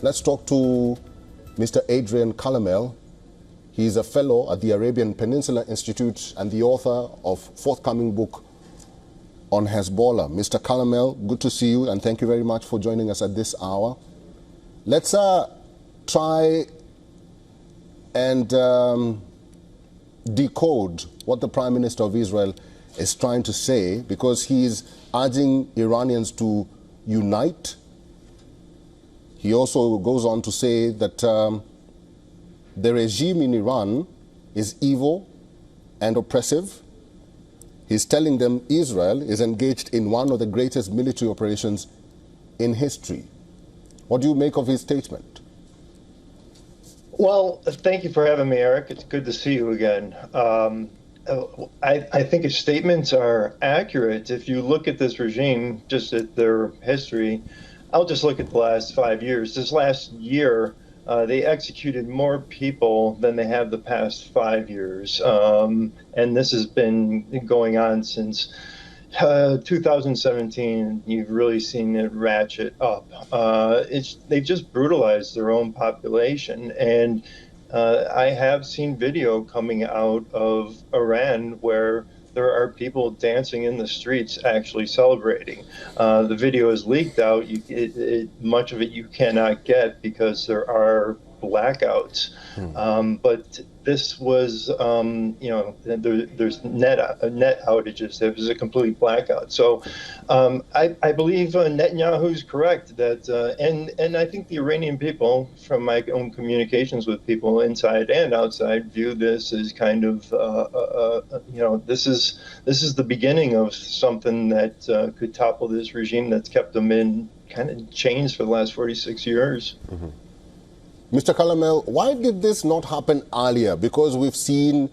let's talk to Mr. Adrian Calamel. He's a fellow at the Arabian Peninsula Institute and the author of forthcoming book on Hezbollah. Mr. Calamel, good to see you, and thank you very much for joining us at this hour. Let's try and decode what the Prime Minister of Israel is trying to say, because he's urging Iranians to unite. He also goes on to say that the regime in Iran is evil and oppressive. He's telling them Israel is engaged in one of the greatest military operations in history. What do you make of his statement? Well, thank you for having me, Eric. It's good to see you again. I think his statements are accurate. If you look at this regime, just at their history, I'll just look at the last 5 years. This last year, they executed more people than they have the past 5 years. And this has been going on since 2017. You've really seen it ratchet up. They've just brutalized their own population. And I have seen video coming out of Iran where there are people dancing in the streets actually celebrating. The video is leaked out. Much of it you cannot get because there are blackouts. But this was, there's net outages. There was a complete blackout. So I believe Netanyahu's correct that, and I think the Iranian people, from my own communications with people inside and outside, view this as kind of, this is the beginning of something that could topple this regime that's kept them in kind of chains for the last 46 years. Mr. Calamel, why did this not happen earlier? Because we've seen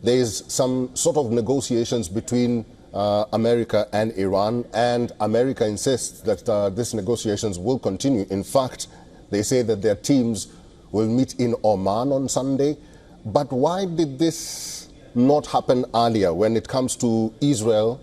there's some sort of negotiations between America and Iran, and America insists that these negotiations will continue. In fact, they say that their teams will meet in Oman on Sunday. But why did this not happen earlier when it comes to Israel,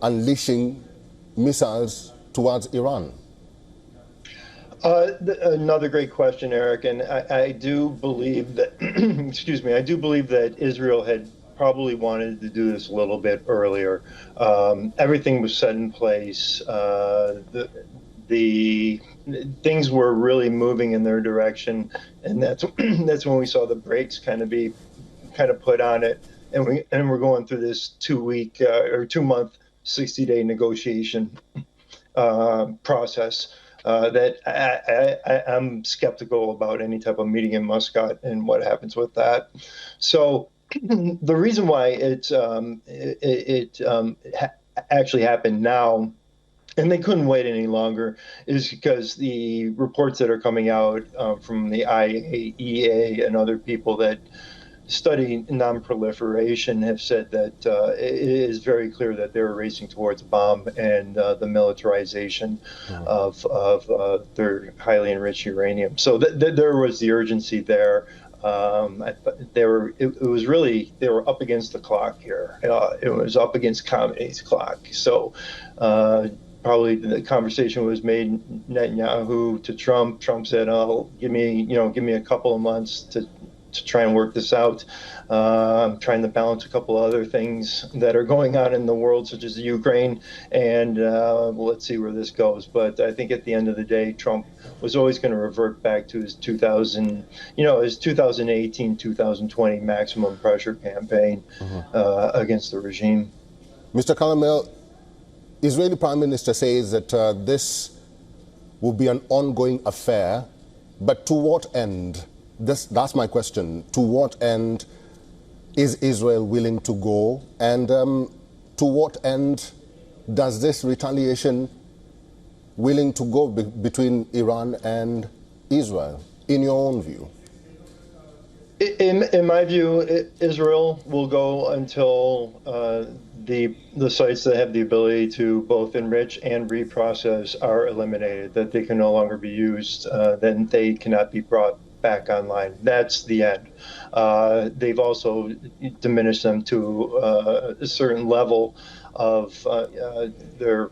unleashing missiles towards Iran? Another great question, Eric, and I do believe that, excuse me, I do believe that Israel had probably wanted to do this a little bit earlier. Everything was set in place. The things were really moving in their direction, and that's when we saw the brakes kind of put on it, and we're going through this 2-month, 60-day negotiation process. That I'm skeptical about any type of meeting in Muscat and what happens with that. So the reason why it actually happened now, and they couldn't wait any longer, is because the reports that are coming out from the IAEA and other people that study non-proliferation have said that it is very clear that they're racing towards a bomb and the militarization of their highly enriched uranium. So there was the urgency there. They were up against the clock here. It was up against Khamenei's clock. So probably the conversation was made Netanyahu to Trump. Trump said, "Oh, give me a couple of months to try and work this out." I'm trying to balance a couple other things that are going on in the world, such as the Ukraine, and let's see where this goes. But I think at the end of the day, Trump was always going to revert back to his 2018, 2020 maximum pressure campaign against the regime. Mr. Calamel, Israeli Prime Minister says that this will be an ongoing affair, but to what end? That's my question. To what end is Israel willing to go? And to what end does this retaliation willing to go between Iran and Israel, in your own view? In my view, Israel will go until the sites that have the ability to both enrich and reprocess are eliminated, that they can no longer be used, then they cannot be brought back online. That's the end. They've also diminished them to a certain level of their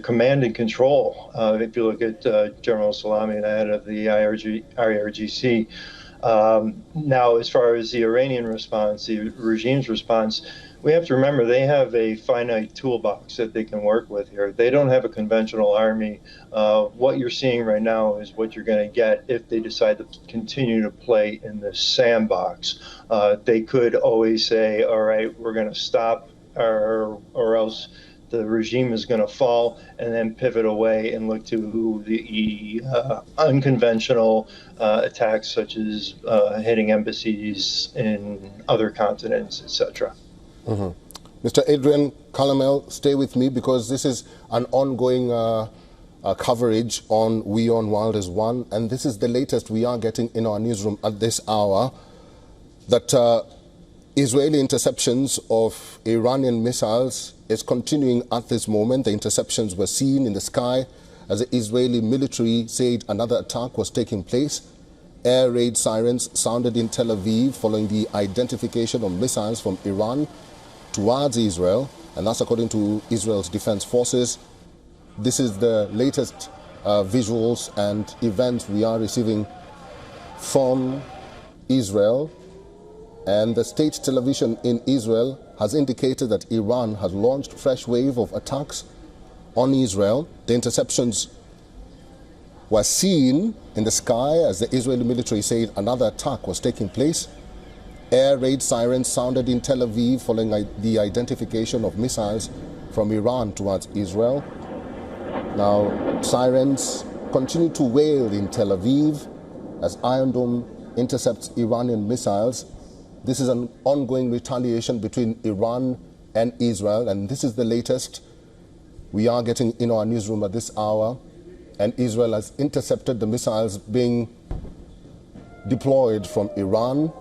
command and control. If you look at General Salami, the head of the IRGC, now, as far as the Iranian response, the regime's response, we have to remember they have a finite toolbox that they can work with here. They don't have a conventional army. What you're seeing right now is what you're going to get if they decide to continue to play in this sandbox. They could always say, all right, we're going to stop, or else the regime is going to fall, and then pivot away and look to the unconventional attacks, such as hitting embassies in other continents, etc. Mr. Adrian Calamel, stay with me, because this is an ongoing coverage on WION World is One, and this is the latest we are getting in our newsroom at this hour, that Israeli interceptions of Iranian missiles is continuing at this moment. The interceptions were seen in the sky as the Israeli military said another attack was taking place. Air raid sirens sounded in Tel Aviv following the identification of missiles from Iran towards Israel, and that's according to Israel's defense forces. This is the latest visuals and events we are receiving from Israel. And the state television in Israel has indicated that Iran has launched a fresh wave of attacks on Israel. The interceptions were seen in the sky as the Israeli military said another attack was taking place. Air raid sirens sounded in Tel Aviv following the identification of missiles from Iran towards Israel. Now, sirens continue to wail in Tel Aviv as Iron Dome intercepts Iranian missiles. This is an ongoing retaliation between Iran and Israel, and this is the latest we are getting in our newsroom at this hour. And Israel has intercepted the missiles being deployed from Iran,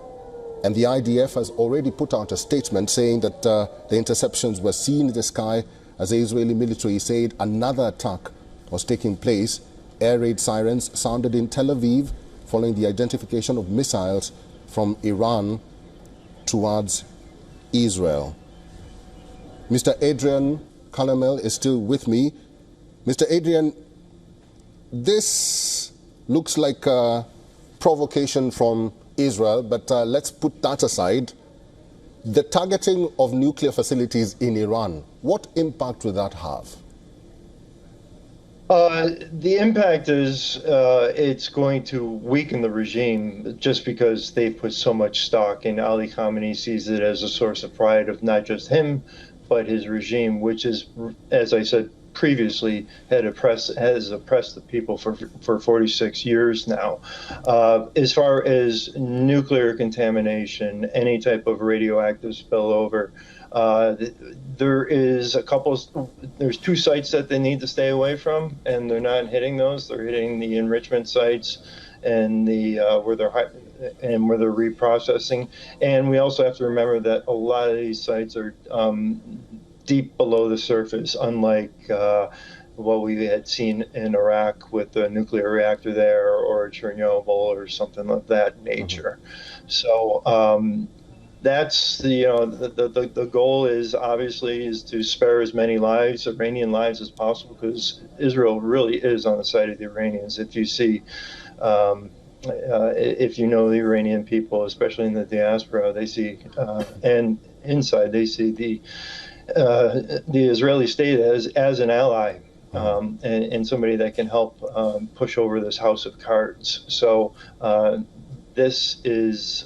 and the IDF has already put out a statement saying that the interceptions were seen in the sky as the Israeli military said another attack was taking place. Air raid sirens sounded in Tel Aviv following the identification of missiles from Iran towards Israel. Mr. Adrian Calamel is still with me. Mr. Adrian, this looks like a provocation from Israel, but let's put that aside. The targeting of nuclear facilities in Iran, what impact will that have? The impact is it's going to weaken the regime, just because they've put so much stock in. Ali Khamenei sees it as a source of pride of not just him, but his regime, which is, as I said previously, has oppressed the people for 46 years now. As far as nuclear contamination, any type of radioactive spillover, there's two sites that they need to stay away from, and they're not hitting those. They're hitting the enrichment sites and where they're reprocessing. And we also have to remember that a lot of these sites are deep below the surface, unlike what we had seen in Iraq with the nuclear reactor there, or Chernobyl, or something of that nature. So that's the goal is obviously to spare as many lives, Iranian lives, as possible, because Israel really is on the side of the Iranians. If you see, if you know the Iranian people, especially in the diaspora, they see, and inside, they see the Israeli state as an ally, and somebody that can help push over this house of cards. So this is,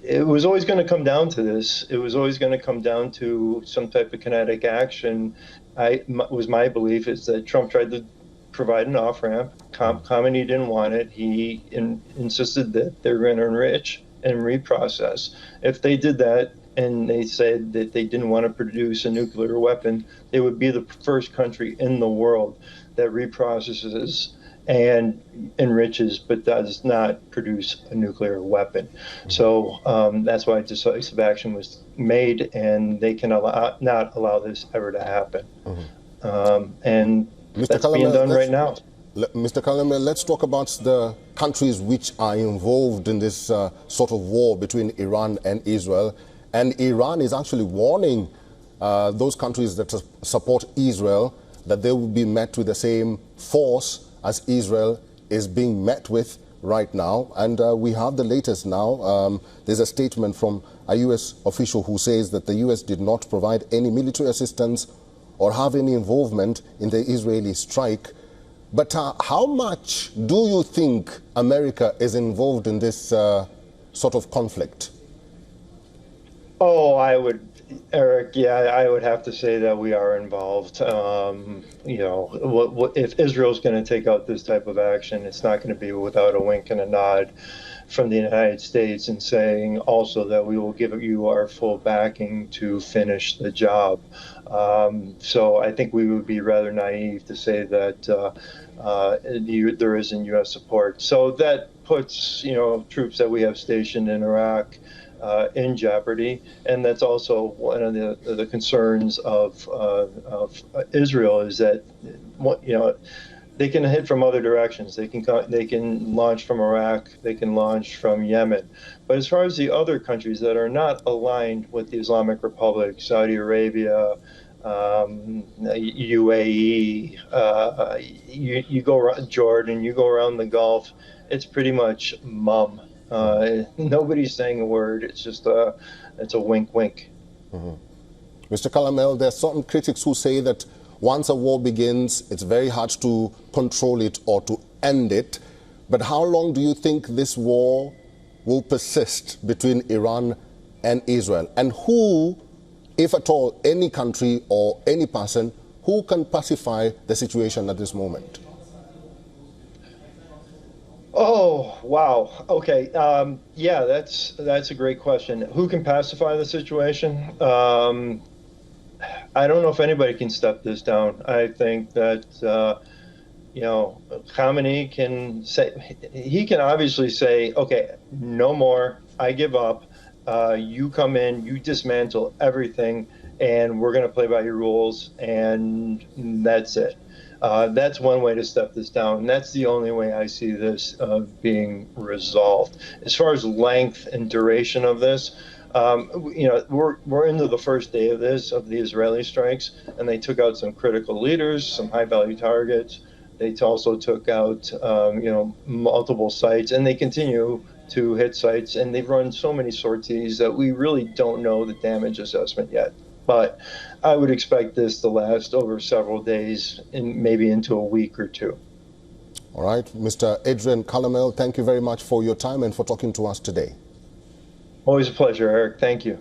it was always going to come down to this. It was always going to come down to some type of kinetic action. Was my belief is that Trump tried to provide an off-ramp. Khamenei didn't want it. He insisted that they were going to enrich and reprocess. If they did that, and they said that they didn't want to produce a nuclear weapon, they would be the first country in the world that reprocesses and enriches, but does not produce a nuclear weapon. So that's why decisive action was made, and they can not allow this ever to happen. And Mr. that's being done right now. Mr. Kalamel, let's talk about the countries which are involved in this sort of war between Iran and Israel. And Iran is actually warning those countries that support Israel that they will be met with the same force as Israel is being met with right now. And we have the latest now. There's a statement from a U.S. official who says that the U.S. did not provide any military assistance or have any involvement in the Israeli strike. But how much do you think America is involved in this sort of conflict? Oh, Eric, yeah, I would have to say that we are involved. You know, if Israel's going to take out this type of action, it's not going to be without a wink and a nod from the United States and saying also that we will give you our full backing to finish the job. So I think we would be rather naive to say that there isn't U.S. support. So that puts, you know, troops that we have stationed in Iraq in jeopardy, and that's also one of the concerns of Israel is that, you know, they can hit from other directions. They can launch from Iraq. They can launch from Yemen. But as far as the other countries that are not aligned with the Islamic Republic, Saudi Arabia, UAE, you go around Jordan, you go around the Gulf, it's pretty much mum. Nobody's saying a word. It's just it's a wink, wink. Mm-hmm. Mr. Kalamel, there are some critics who say that once a war begins, it's very hard to control it or to end it. But how long do you think this war will persist between Iran and Israel? And who, if at all, any country or any person, who can pacify the situation at this moment? Oh, wow. Okay. Yeah, that's a great question. Who can pacify the situation? I don't know if anybody can step this down. I think that, you know, Khamenei can say, he can obviously say, okay, no more, I give up. You come in, you dismantle everything, and we're going to play by your rules, and that's it. That's one way to step this down, and that's the only way I see this being resolved. As far as length and duration of this, you know, we're into the first day of this, of the Israeli strikes, and they took out some critical leaders, some high-value targets. They also took out, you know, multiple sites, and they continue to hit sites, and they've run so many sorties that we really don't know the damage assessment yet. But I would expect this to last over several days and maybe into a week or two. All right. Mr. Adrian Kalamel, thank you very much for your time and for talking to us today. Always a pleasure, Eric. Thank you.